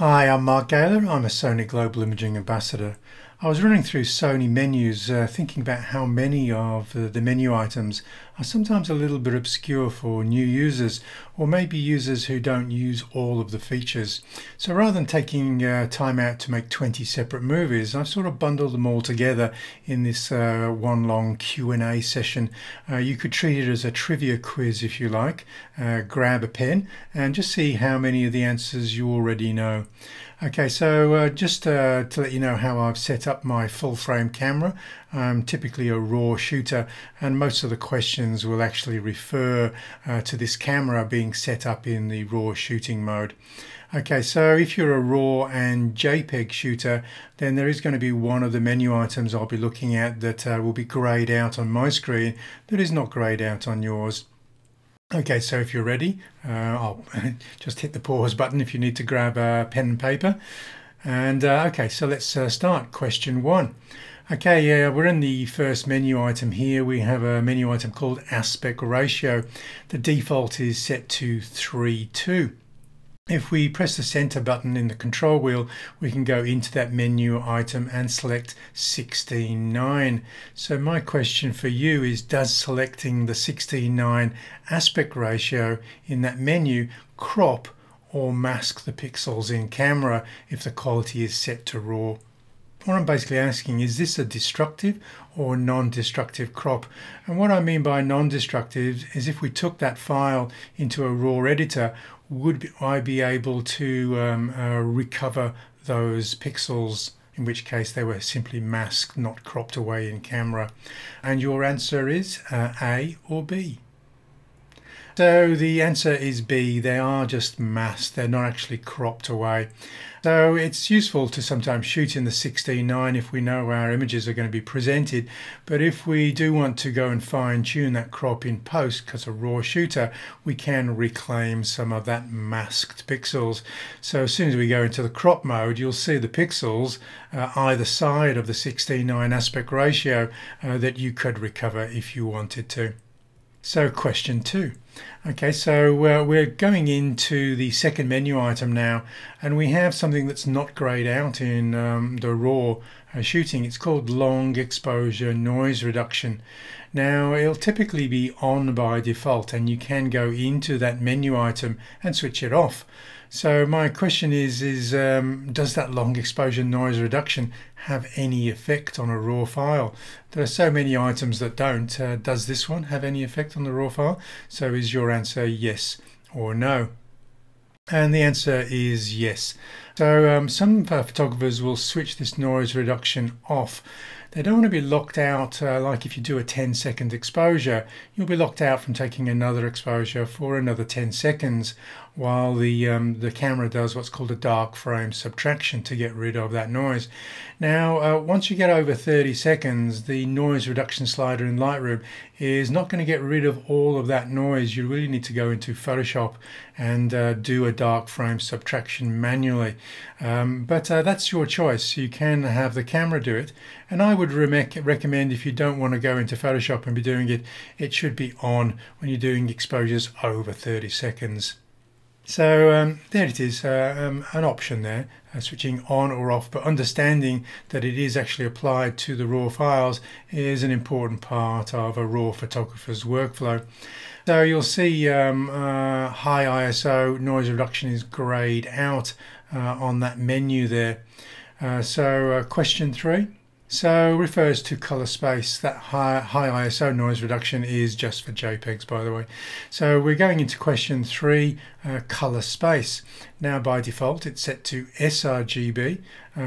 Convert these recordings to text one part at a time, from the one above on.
Hi, I'm Mark Gaylor. I'm a Sony Global Imaging Ambassador. I was running through Sony menus thinking about how many of the menu items are sometimes a little bit obscure for new users or maybe users who don't use all of the features. So rather than taking time out to make 20 separate movies, I've sort of bundled them all together in this one long Q&A session. You could treat it as a trivia quiz if you like. Grab a pen and just see how many of the answers you already know. Okay, so just to let you know how I've set up my full frame camera. I'm typically a RAW shooter and most of the questions will actually refer to this camera being set up in the RAW shooting mode. Okay, so if you're a RAW and JPEG shooter, then there is going to be one of the menu items I'll be looking at that will be grayed out on my screen that is not grayed out on yours. Okay, so if you're ready, I'll just hit the pause button if you need to grab a pen and paper. And okay, so let's start question one. Okay, we're in the first menu item here. We have a menu item called aspect ratio. The default is set to 3:2. If we press the center button in the control wheel, we can go into that menu item and select 16:9. So my question for you is, does selecting the 16:9 aspect ratio in that menu crop or mask the pixels in camera if the quality is set to RAW? What I'm basically asking, is this a destructive or non-destructive crop? And what I mean by non-destructive is if we took that file into a RAW editor, would I be able to recover those pixels, in which case they were simply masked, not cropped away in camera? And your answer is A or B. So the answer is B. They are just masked. They're not actually cropped away. So it's useful to sometimes shoot in the 16:9 if we know our images are going to be presented. But if we do want to go and fine tune that crop in post, because a RAW shooter, we can reclaim some of that masked pixels. So as soon as we go into the crop mode, you'll see the pixels either side of the 16:9 aspect ratio that you could recover if you wanted to. So question two. Okay, so we're going into the second menu item now, and we have something that's not grayed out in the RAW shooting. It's called long exposure noise reduction. Now it'll typically be on by default, and you can go into that menu item and switch it off. So my question is does that long exposure noise reduction have any effect on a RAW file? There are so many items that don't. Does this one have any effect on the RAW file? So is your answer yes or no? And the answer is yes. So some photographers will switch this noise reduction off. They don't want to be locked out, like if you do a 10-second exposure, you'll be locked out from taking another exposure for another 10 seconds while the camera does what's called a dark frame subtraction to get rid of that noise. Now, once you get over 30 seconds, the noise reduction slider in Lightroom is not going to get rid of all of that noise. You really need to go into Photoshop and do a dark frame subtraction manually. But that's your choice. You can have the camera do it. And I would recommend, if you don't want to go into Photoshop and be doing it, it should be on when you're doing exposures over 30 seconds. So there it is, an option there, switching on or off, but understanding that it is actually applied to the RAW files is an important part of a RAW photographer's workflow. So you'll see high ISO noise reduction is grayed out on that menu there. So question three. So refers to color space. That high ISO noise reduction is just for JPEGs, by the way. So we're going into question three, color space. Now by default it's set to sRGB.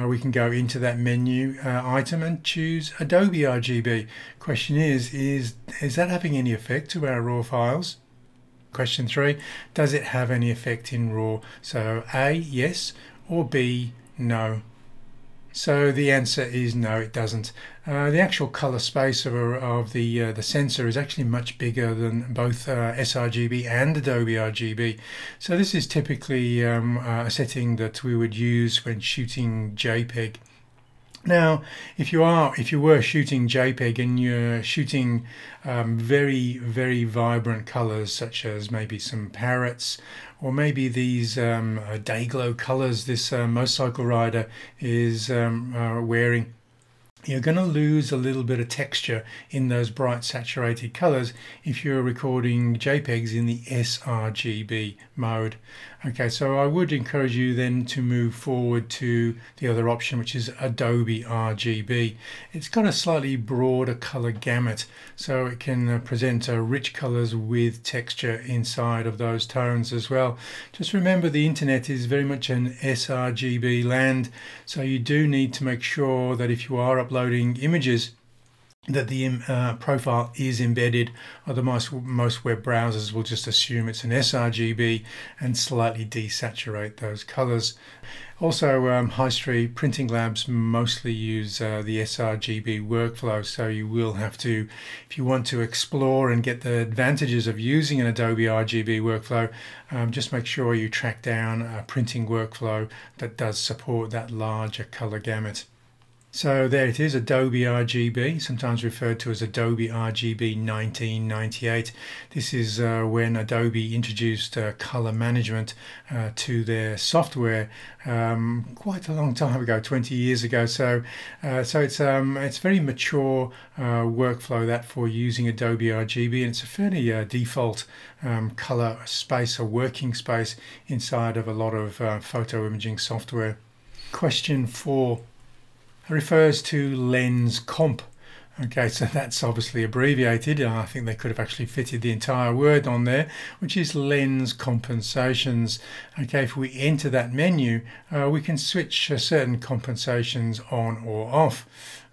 We can go into that menu item and choose Adobe RGB. Question is that having any effect to our RAW files? Question three, does it have any effect in RAW? So A, yes, or B, no. So the answer is no, it doesn't. The actual color space of the sensor is actually much bigger than both sRGB and Adobe RGB. So this is typically a setting that we would use when shooting JPEG. Now, if you were shooting JPEG and you're shooting very vibrant colors, such as maybe some parrots, or maybe these day glow colors this motorcycle rider is wearing, you're going to lose a little bit of texture in those bright saturated colors if you're recording JPEGs in the sRGB mode. Okay, so I would encourage you then to move forward to the other option, which is Adobe RGB. It's got a slightly broader color gamut, so it can present rich colors with texture inside of those tones as well. Just remember, the internet is very much an sRGB land, so you do need to make sure that if you are uploading images, that the profile is embedded. Otherwise, most web browsers will just assume it's an sRGB and slightly desaturate those colors. Also, high street printing labs mostly use the sRGB workflow, so you will have to, if you want to explore and get the advantages of using an Adobe RGB workflow, just make sure you track down a printing workflow that does support that larger color gamut. So there it is, Adobe RGB, sometimes referred to as Adobe RGB 1998. This is when Adobe introduced color management to their software quite a long time ago, 20 years ago. So it's very mature workflow that for using Adobe RGB, and it's a fairly default color space or working space inside of a lot of photo imaging software. Question 4. Refers to lens comp. Okay, so that's obviously abbreviated. I think they could have actually fitted the entire word on there, which is lens compensations. Okay, if we enter that menu, we can switch certain compensations on or off.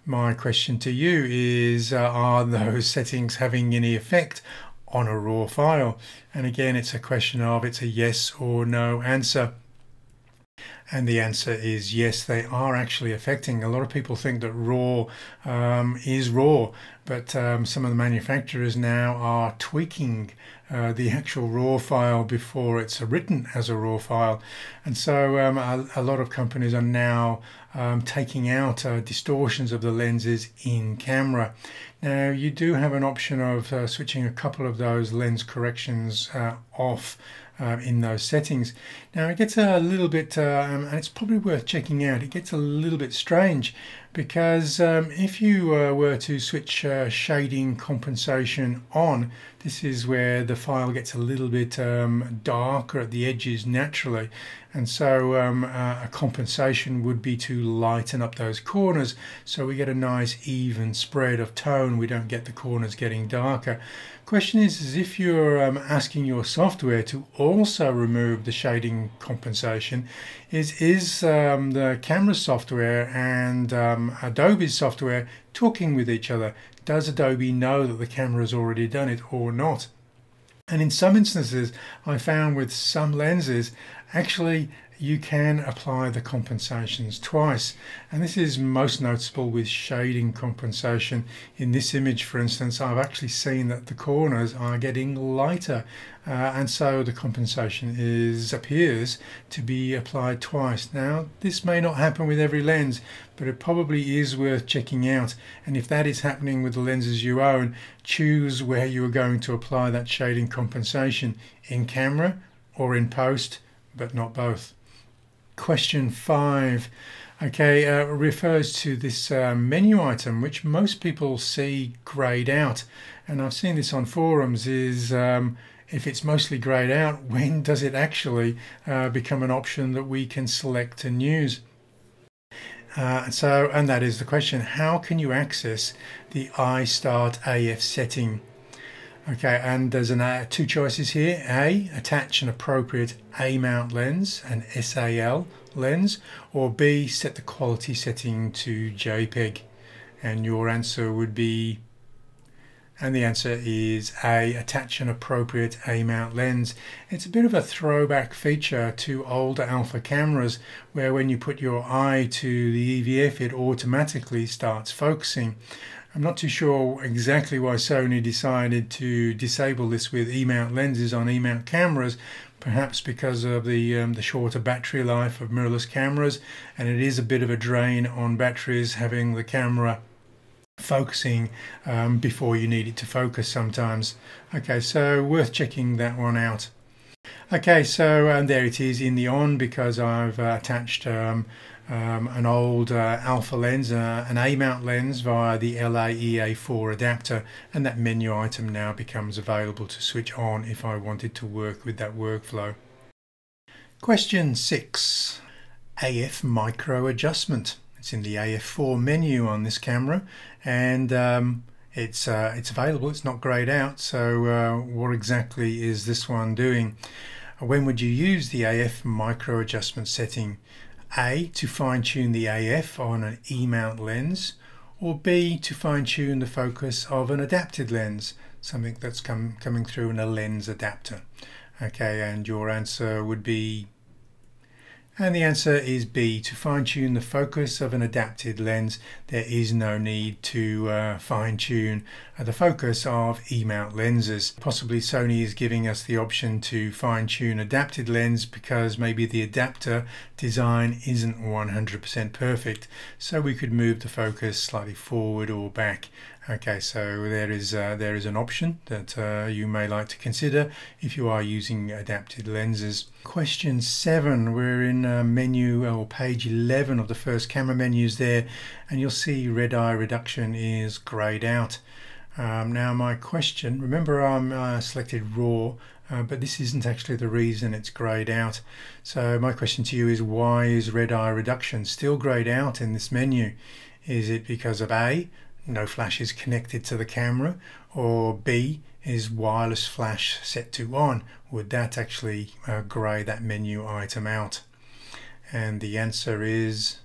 My question to you is, are those settings having any effect on a raw file? And again, it's a question of, it's a yes or no answer. And the answer is yes, they are actually affecting. A lot of people think that raw is raw, but some of the manufacturers now are tweaking the actual raw file before it's written as a raw file. And so a lot of companies are now taking out distortions of the lenses in camera. Now, you do have an option of switching a couple of those lens corrections off in those settings. Now it gets a little bit, and it's probably worth checking out, it gets a little bit strange because if you were to switch shading compensation on, this is where the file gets a little bit darker at the edges naturally, and so a compensation would be to lighten up those corners so we get a nice even spread of tone. We don't get the corners getting darker. Question is if you're asking your software to also remove the shading compensation, is the camera software and Adobe's software talking with each other? Does Adobe know that the camera has already done it or not? And in some instances, I found with some lenses, actually you can apply the compensations twice, and this is most noticeable with shading compensation. In this image, for instance, I've actually seen that the corners are getting lighter, and so the compensation appears to be applied twice. Now, this may not happen with every lens, but it probably is worth checking out, and if that is happening with the lenses you own, choose where you are going to apply that shading compensation, in camera or in post, but not both. Question 5, okay, refers to this menu item, which most people see grayed out, and I've seen this on forums, is if it's mostly grayed out, when does it actually become an option that we can select and use? And that is the question, how can you access the iStart AF setting? Okay, and there's two choices here. A, attach an appropriate A mount lens, an SAL lens, or B, set the quality setting to JPEG. And your answer would be, and the answer is A, attach an appropriate A mount lens. It's a bit of a throwback feature to older Alpha cameras where when you put your eye to the EVF, it automatically starts focusing. I'm not too sure exactly why Sony decided to disable this with E-mount lenses on E-mount cameras, perhaps because of the shorter battery life of mirrorless cameras, and it is a bit of a drain on batteries having the camera focusing before you need it to focus sometimes. Okay, so worth checking that one out. Okay, so there it is in the on, because I've attached an old Alpha lens, an A-mount lens via the LAEA4 adapter, and that menu item now becomes available to switch on if I wanted to work with that workflow. Question 6. AF Micro Adjustment. It's in the AF4 menu on this camera, and it's available. It's not grayed out. So what exactly is this one doing? When would you use the AF Micro Adjustment setting? A, to fine-tune the AF on an E-mount lens, or B, to fine-tune the focus of an adapted lens, something that's coming through in a lens adapter. Okay, and your answer would be, and the answer is B, to fine-tune the focus of an adapted lens. There is no need to fine-tune the focus of E-mount lenses. Possibly Sony is giving us the option to fine-tune adapted lens because maybe the adapter design isn't 100% perfect, so we could move the focus slightly forward or back. Okay, so there is an option that you may like to consider if you are using adapted lenses. Question 7, we're in menu or page 11 of the first camera menus there, and you'll see red eye reduction is grayed out. Now my question, remember I'm selected RAW, but this isn't actually the reason it's grayed out. So my question to you is, why is red eye reduction still grayed out in this menu? Is it because of A, no flash is connected to the camera, or B, is wireless flash set to on? Would that actually grey that menu item out? And the answer is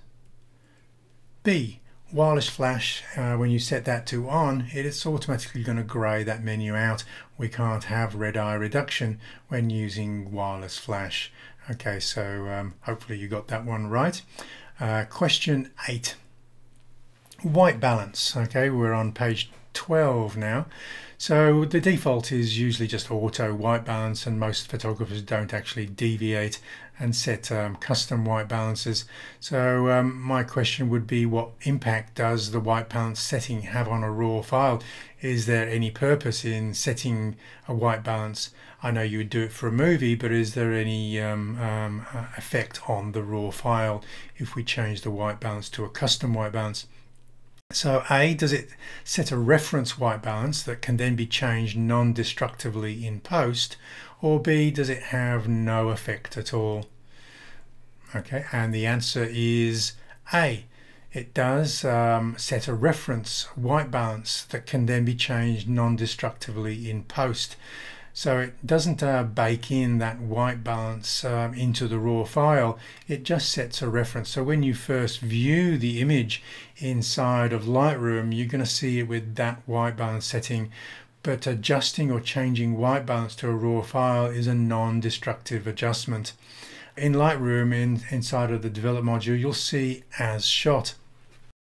B. Wireless flash, when you set that to on, it's automatically going to grey that menu out. We can't have red eye reduction when using wireless flash. Okay, so hopefully you got that one right. Question 8. White balance. Okay, we're on page 12 now. So the default is usually just auto white balance, and most photographers don't actually deviate and set custom white balances. So my question would be, what impact does the white balance setting have on a raw file? Is there any purpose in setting a white balance? I know you would do it for a movie, but is there any effect on the raw file if we change the white balance to a custom white balance? So A, does it set a reference white balance that can then be changed non-destructively in post, or B, does it have no effect at all? Okay, and the answer is A. It does set a reference white balance that can then be changed non-destructively in post. So it doesn't bake in that white balance into the raw file, it just sets a reference. So when you first view the image inside of Lightroom, you're going to see it with that white balance setting, but adjusting or changing white balance to a raw file is a non-destructive adjustment. In Lightroom, inside of the develop module, you'll see as shot.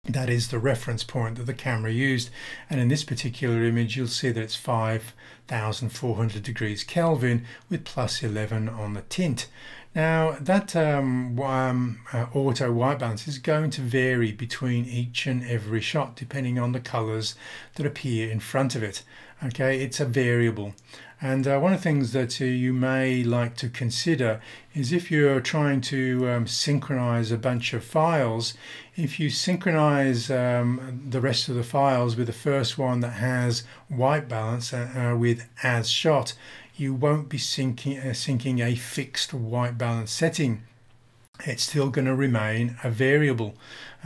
That is the reference point that the camera used, and in this particular image you'll see that it's 5,400 degrees Kelvin with plus 11 on the tint. Now that auto white balance is going to vary between each and every shot depending on the colors that appear in front of it. Okay, it's a variable. And one of the things that you may like to consider is if you're trying to synchronize a bunch of files, if you synchronize the rest of the files with the first one that has white balance with as shot, you won't be syncing a fixed white balance setting. It's still going to remain a variable.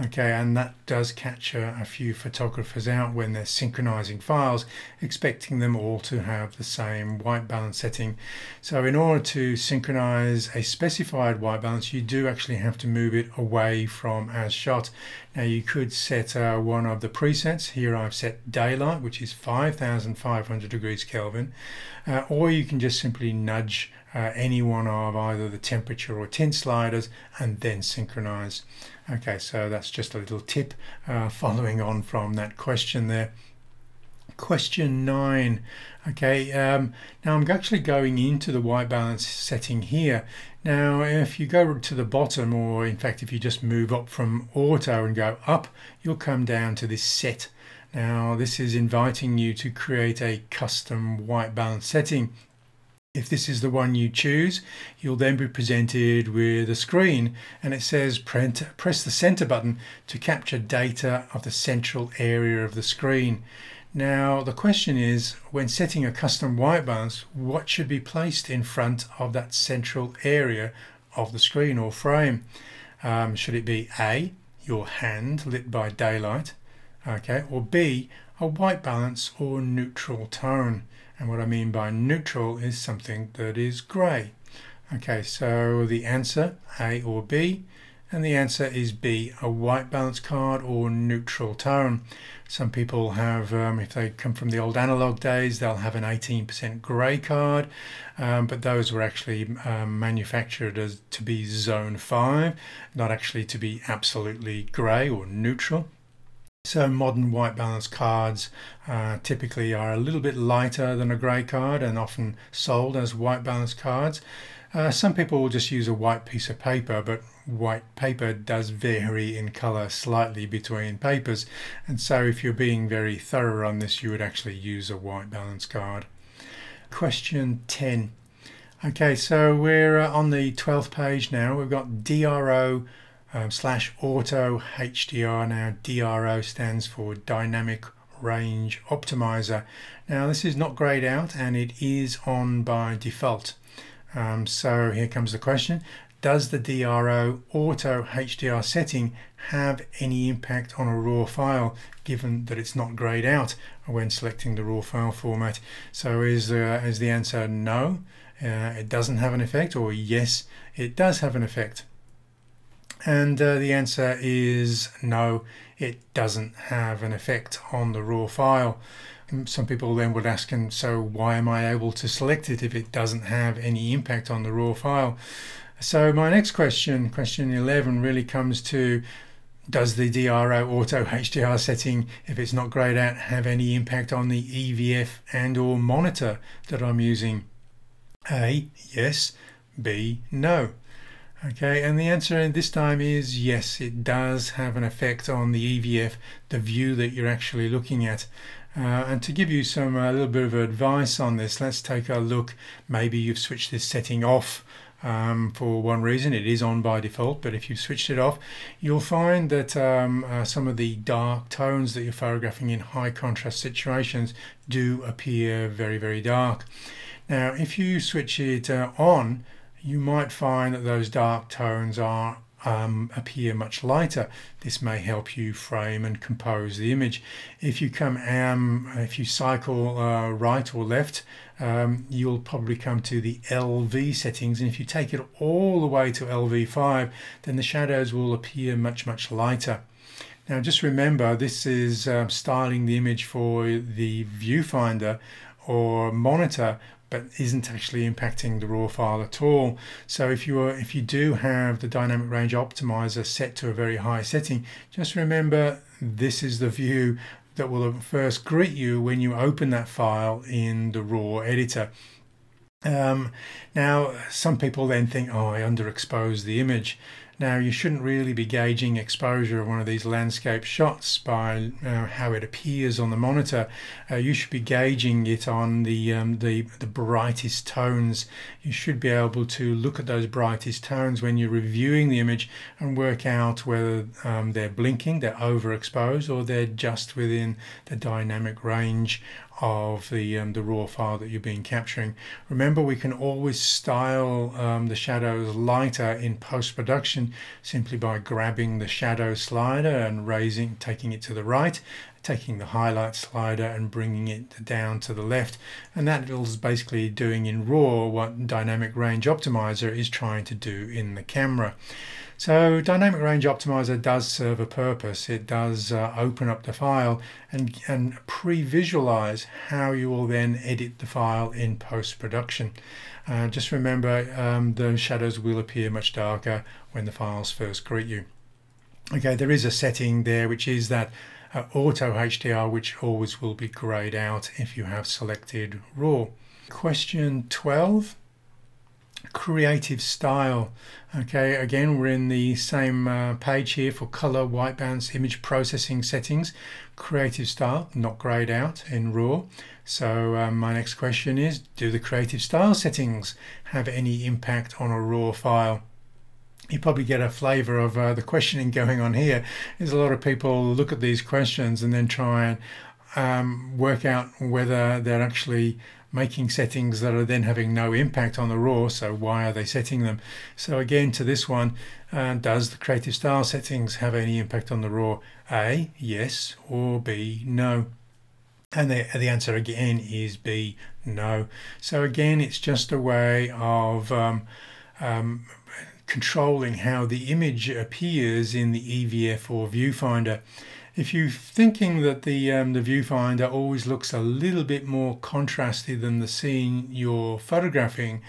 Okay, and that does catch a few photographers out when they're synchronizing files, expecting them all to have the same white balance setting. So in order to synchronize a specified white balance, you do actually have to move it away from as shot. Now you could set one of the presets. Here I've set daylight, which is 5,500 degrees Kelvin, or you can just simply nudge any one of either the temperature or tint sliders and then synchronize. Okay, so that's just a little tip following on from that question there. Question 9. Okay, now I'm actually going into the white balance setting here. Now if you go to the bottom, or in fact if you just move up from auto and go up, you'll come down to this set. Now this is inviting you to create a custom white balance setting. If this is the one you choose, you'll then be presented with a screen, and it says press the center button to capture data of the central area of the screen. Now the question is, when setting a custom white balance, what should be placed in front of that central area of the screen or frame? Should it be A, your hand lit by daylight, okay, or B, a white balance or neutral tone? And what I mean by neutral is something that is grey. Okay, so the answer, A or B, and the answer is B, a white balance card or neutral tone. Some people have, if they come from the old analog days, they'll have an 18% grey card, but those were actually manufactured as to be zone 5, not actually to be absolutely grey or neutral. So modern white balance cards typically are a little bit lighter than a grey card and often sold as white balance cards. Some people will just use a white piece of paper, but white paper does vary in colour slightly between papers, and so if you're being very thorough on this, you would actually use a white balance card. Question 10. Okay, so we're on the 12th page now. We've got DRO / auto HDR. Now DRO stands for Dynamic Range Optimizer. Now this is not grayed out and it is on by default. So here comes the question: does the DRO Auto HDR setting have any impact on a raw file, given that it's not grayed out when selecting the raw file format? So is the answer no, it doesn't have an effect, or yes, it does have an effect? And the answer is no, it doesn't have an effect on the raw file. Some people then would ask, and so why am I able to select it if it doesn't have any impact on the raw file? So my next question, question 11, really comes to, does the DRO Auto HDR setting, if it's not grayed out, have any impact on the EVF and or monitor that I'm using? A, yes. B, no. Okay, and the answer this time is yes, it does have an effect on the EVF, the view that you're actually looking at. And to give you some a little bit of advice on this, let's take a look. Maybe you've switched this setting off for one reason. It is on by default, but if you've switched it off, you'll find that some of the dark tones that you're photographing in high contrast situations do appear very, very dark. Now, if you switch it on, you might find that those dark tones are appear much lighter. This may help you frame and compose the image. If you if you cycle right or left, you'll probably come to the LV settings, and if you take it all the way to LV5, then the shadows will appear much, much lighter. Now just remember, this is styling the image for the viewfinder or monitor, but isn't actually impacting the raw file at all. So if you do have the dynamic range optimizer set to a very high setting, just remember this is the view that will first greet you when you open that file in the raw editor. Now some people then think, oh, I underexposed the image. Now you shouldn't really be gauging exposure of one of these landscape shots by how it appears on the monitor. You should be gauging it on the brightest tones. You should be able to look at those brightest tones when you're reviewing the image and work out whether they're blinking, they're overexposed, or they're just within the dynamic range of the raw file that you've been capturing. Remember, we can always style the shadows lighter in post-production simply by grabbing the shadow slider and taking it to the right, taking the highlight slider and bringing it down to the left, and that is basically doing in RAW what Dynamic Range Optimizer is trying to do in the camera. So Dynamic Range Optimizer does serve a purpose. It does open up the file and pre-visualize how you will then edit the file in post-production. Just remember, the shadows will appear much darker when the files first greet you. Okay, there is a setting there which is that auto HDR, which always will be grayed out if you have selected RAW. Question 12, creative style. Okay, again we're in the same page here for color, white balance, image processing settings. Creative style, not grayed out in RAW. So my next question is, do the creative style settings have any impact on a RAW file? You probably get a flavor of the questioning going on here. Is a lot of people look at these questions and then try and work out whether they're actually making settings that are then having no impact on the RAW, so why are they setting them? So again, to this one, does the creative style settings have any impact on the RAW? A, yes, or B, no. And the answer again is B, no. So again, it's just a way of controlling how the image appears in the EVF or viewfinder. If you're thinking that the viewfinder always looks a little bit more contrasty than the scene you're photographing,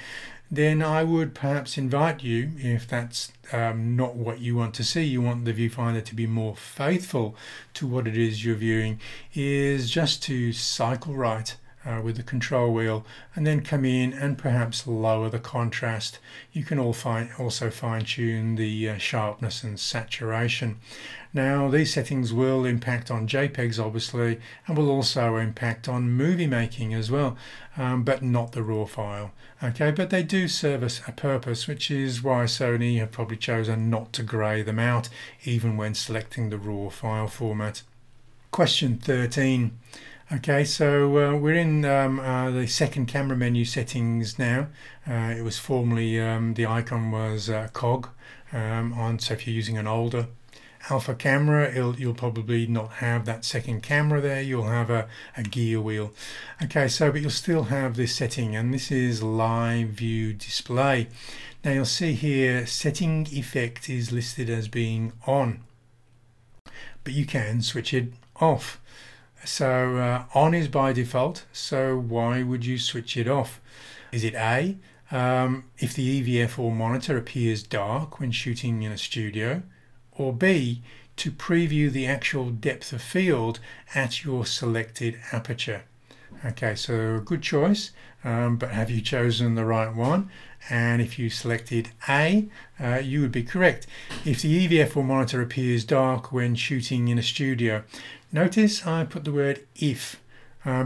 then I would perhaps invite you, if that's not what you want to see, you want the viewfinder to be more faithful to what it is you're viewing, is just to cycle right with the control wheel and then come in and perhaps lower the contrast. You can also fine-tune the sharpness and saturation. Now these settings will impact on JPEGs obviously, and will also impact on movie making as well, but not the RAW file. Okay, but they do serve us a purpose, which is why Sony have probably chosen not to grey them out even when selecting the RAW file format. Question 13. Okay, so we're in the second camera menu settings now. It was formerly, the icon was cog so if you're using an older Alpha camera, you'll probably not have that second camera there. You'll have a gear wheel. Okay, so but you'll still have this setting, and this is live view display. Now you'll see here setting effect is listed as being on, but you can switch it off. So on is by default, so why would you switch it off? Is it A, if the EVF or monitor appears dark when shooting in a studio, or B, to preview the actual depth of field at your selected aperture? Okay, so good choice, but have you chosen the right one? And if you selected A, you would be correct. If the EVF or monitor appears dark when shooting in a studio, notice I put the word if,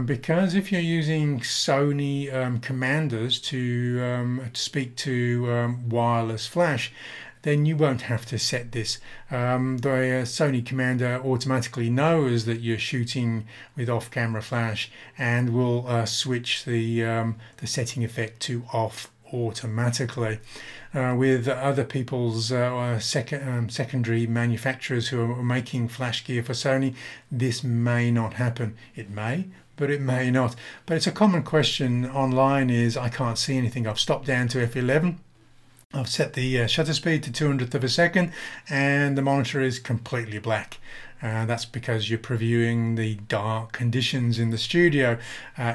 because if you're using Sony commanders to speak to wireless flash, then you won't have to set this. The Sony commander automatically knows that you're shooting with off-camera flash and will switch the setting effect to off automatically. With other people's secondary manufacturers who are making flash gear for Sony, this may not happen. It may, but it may not. But it's a common question online is, I can't see anything. I've stopped down to f11. I've set the shutter speed to 200th of a second and the monitor is completely black. That's because you're previewing the dark conditions in the studio,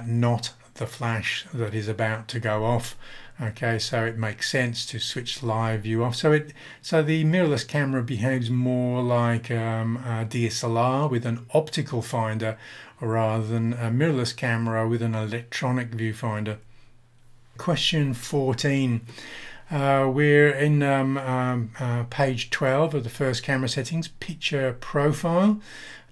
not the flash that is about to go off. Okay, so it makes sense to switch live view off. So the mirrorless camera behaves more like a DSLR with an optical finder rather than a mirrorless camera with an electronic viewfinder. Question 14. We're in page 12 of the first camera settings, picture profile.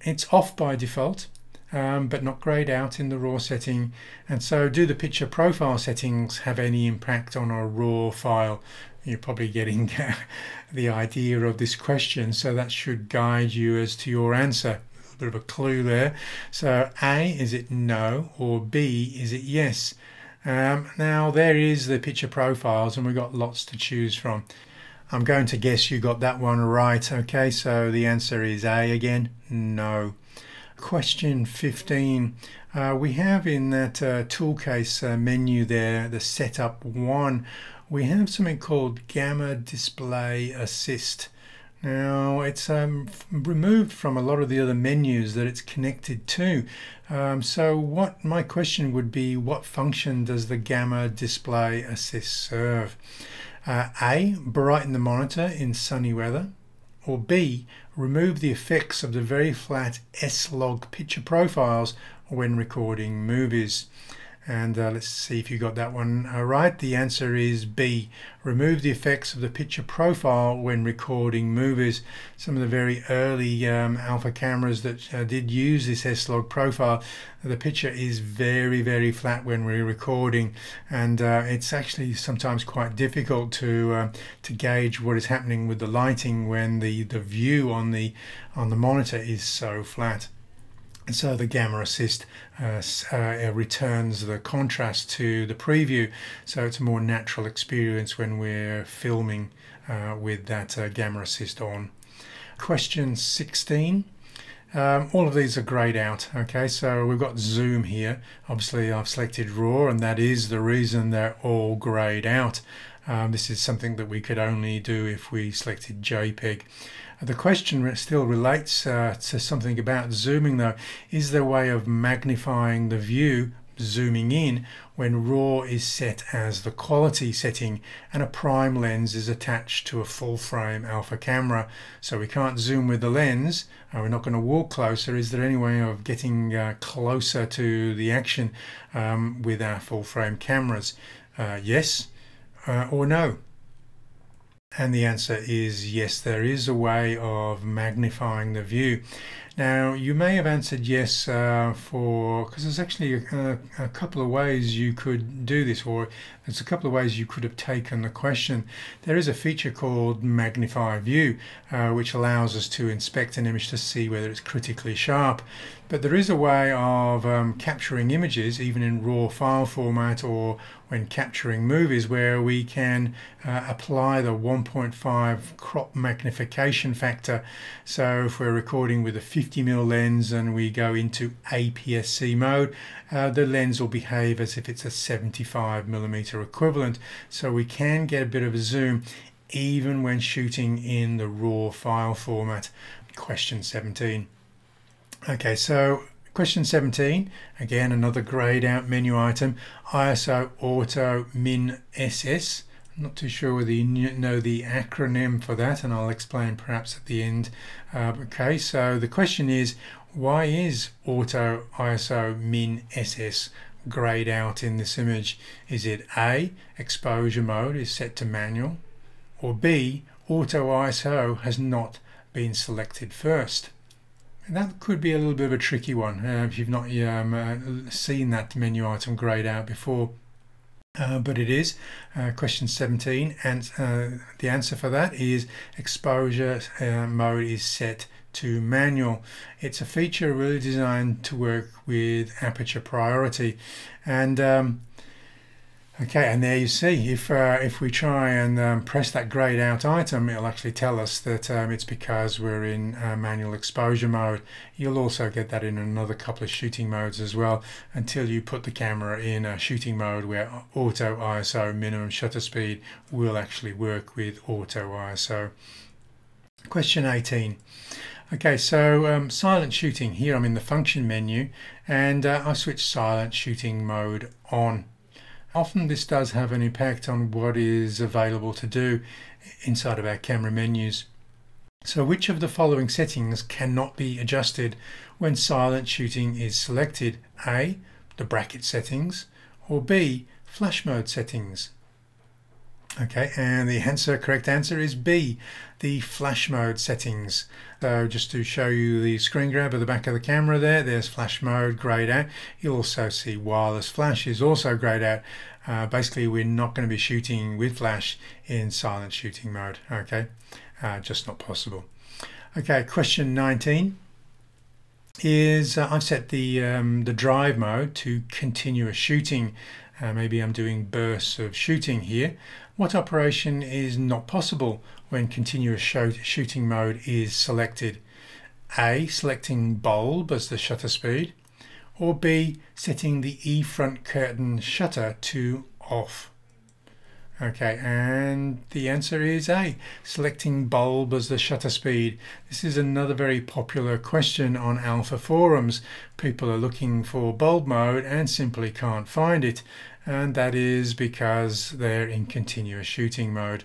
It's off by default, but not grayed out in the RAW setting. And so do the picture profile settings have any impact on a RAW file? You're probably getting the idea of this question, so that should guide you as to your answer. A bit of a clue there. So A, is it no, or B, is it yes? Now there is the picture profiles and we've got lots to choose from. I'm going to guess you got that one right. Okay, so the answer is A again, no. Question 15. We have in that tool case menu there, the setup one, we have something called Gamma Display Assist. Now it's removed from a lot of the other menus that it's connected to. So what my question would be, what function does the Gamma Display Assist serve? A, brighten the monitor in sunny weather, or B, remove the effects of the very flat S-log picture profiles when recording movies. And let's see if you got that one right. The answer is B, remove the effects of the picture profile when recording movies. Some of the very early Alpha cameras that did use this S-log profile, the picture is very flat when we're recording, and it's actually sometimes quite difficult to gauge what is happening with the lighting when the view on the monitor is so flat. And so the Gamma Assist returns the contrast to the preview, so it's a more natural experience when we're filming with that Gamma Assist on. Question 16. All of these are grayed out. Okay, so we've got zoom here. Obviously I've selected RAW, and that is the reason they're all grayed out. This is something that we could only do if we selected JPEG. The question still relates to something about zooming though. Is there a way of magnifying the view, zooming in, when RAW is set as the quality setting and a prime lens is attached to a full frame Alpha camera? So we can't zoom with the lens, we're not going to walk closer. Is there any way of getting closer to the action with our full frame cameras? Yes or no? And the answer is yes, there is a way of magnifying the view. Now you may have answered yes because there's actually a couple of ways you could do this, or there's a couple of ways you could have taken the question. There is a feature called Magnify View which allows us to inspect an image to see whether it's critically sharp. But there is a way of capturing images even in RAW file format or when capturing movies, where we can apply the 1.5 crop magnification factor. So if we're recording with a 50mm lens and we go into APS-C mode, the lens will behave as if it's a 75mm equivalent. So we can get a bit of a zoom even when shooting in the RAW file format. Question 17. Okay, so question 17, again another grayed out menu item, ISO Auto Min SS. I'm not too sure whether you know the acronym for that, and I'll explain perhaps at the end. Okay, so the question is, why is Auto ISO Min SS grayed out in this image? Is it A, exposure mode is set to manual, or B, Auto ISO has not been selected first? And that could be a little bit of a tricky one if you've not seen that menu item grayed out before. But it is. Question 17, and the answer for that is exposure mode is set to manual. It's a feature really designed to work with aperture priority. And okay, and there you see, if we try and press that grayed out item, it'll actually tell us that it's because we're in manual exposure mode. You'll also get that in another couple of shooting modes as well, until you put the camera in a shooting mode where auto ISO minimum shutter speed will actually work with auto ISO. Question 18. Okay, so silent shooting. Here I'm in the function menu, and I switch silent shooting mode on. Often this does have an impact on what is available to do inside of our camera menus. So which of the following settings cannot be adjusted when silent shooting is selected? A, the bracket settings, or B, flash mode settings? Okay, and the correct answer is B, the flash mode settings. So just to show you the screen grab of the back of the camera there's flash mode grayed out. You'll also see wireless flash is also grayed out. Basically we're not going to be shooting with flash in silent shooting mode. Okay, just not possible. Okay, question 19 is I've set the drive mode to continuous shooting. Maybe I'm doing bursts of shooting here. What operation is not possible when continuous shooting mode is selected? A, selecting bulb as the shutter speed, or B, setting the E front curtain shutter to off? Okay, and the answer is A, selecting bulb as the shutter speed. This is another very popular question on Alpha forums. People are looking for bulb mode and simply can't find it, and that is because they're in continuous shooting mode.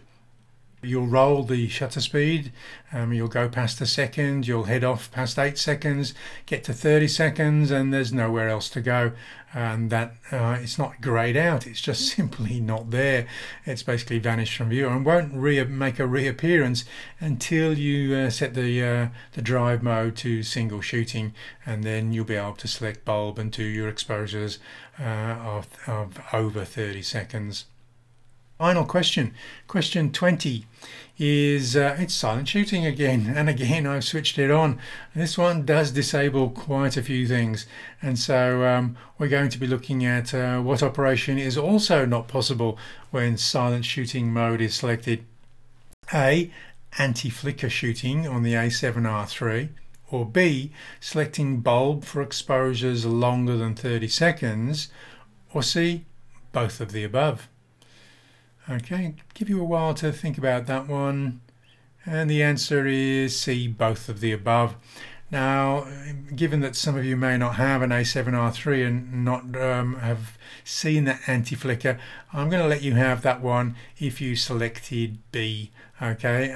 You'll roll the shutter speed, you'll go past a second, you'll head off past 8 seconds, get to 30 seconds, and there's nowhere else to go. And that it's not grayed out, it's just simply not there. It's basically vanished from view and won't make a reappearance until you set the drive mode to single shooting, and then you'll be able to select bulb and do your exposures of over 30 seconds. Final question, question 20, is it's silent shooting again, and again I've switched it on. This one does disable quite a few things, and so we're going to be looking at what operation is also not possible when silent shooting mode is selected. A, anti-flicker shooting on the A7R3, or B, selecting bulb for exposures longer than 30 seconds, or C, both of the above. Okay, give you a while to think about that one, and the answer is C, both of the above. Now, given that some of you may not have an A7R3 and not have seen that anti-flicker, I'm going to let you have that one if you selected B, okay,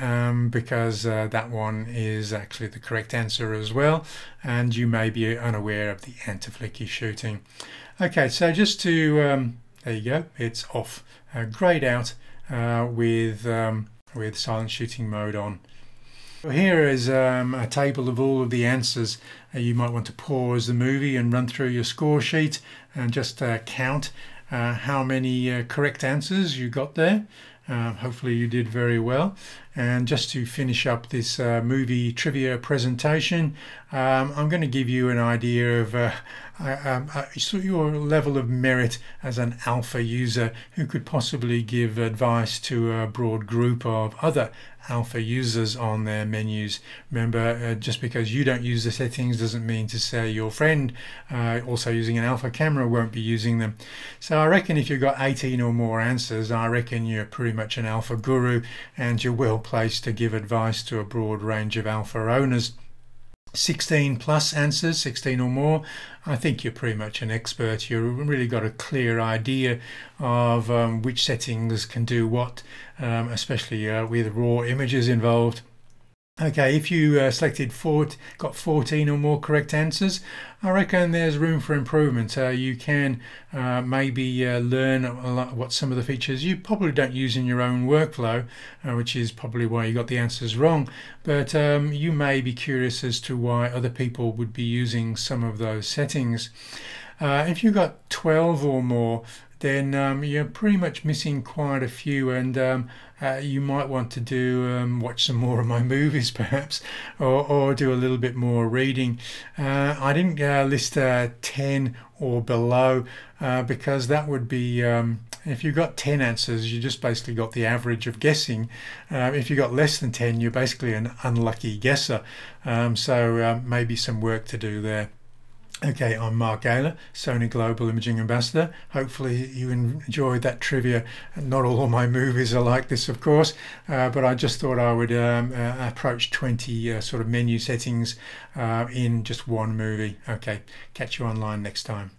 because that one is actually the correct answer as well, and you may be unaware of the anti-flicker shooting. Okay, so just to there you go, it's off, grayed out with silent shooting mode on. So here is a table of all of the answers. You might want to pause the movie and run through your score sheet and just count how many correct answers you got there. Hopefully you did very well. And just to finish up this movie trivia presentation, I'm going to give you an idea of your level of merit as an alpha user who could possibly give advice to a broad group of other alpha users on their menus. Remember, just because you don't use the settings doesn't mean to say your friend also using an alpha camera won't be using them. So I reckon if you've got 18 or more answers, I reckon you're pretty much an alpha guru, and you're well placed to give advice to a broad range of alpha owners. 16 plus answers, 16 or more, I think you're pretty much an expert. You've really got a clear idea of which settings can do what, especially with raw images involved. Okay, if you got 14 or more correct answers, I reckon there's room for improvement. You can maybe learn what some of the features you probably don't use in your own workflow, which is probably why you got the answers wrong. But you may be curious as to why other people would be using some of those settings. If you've got 12 or more, then you're pretty much missing quite a few, and you might want to do watch some more of my movies perhaps, or do a little bit more reading. I didn't list 10 or below because that would be if you got 10 answers, you just basically got the average of guessing. If you got less than 10, you're basically an unlucky guesser, so maybe some work to do there. Okay, I'm Mark Gaylor, Sony Global Imaging Ambassador. Hopefully you enjoyed that trivia. Not all of my movies are like this, of course, but I just thought I would approach 20 sort of menu settings in just one movie. Okay, catch you online next time.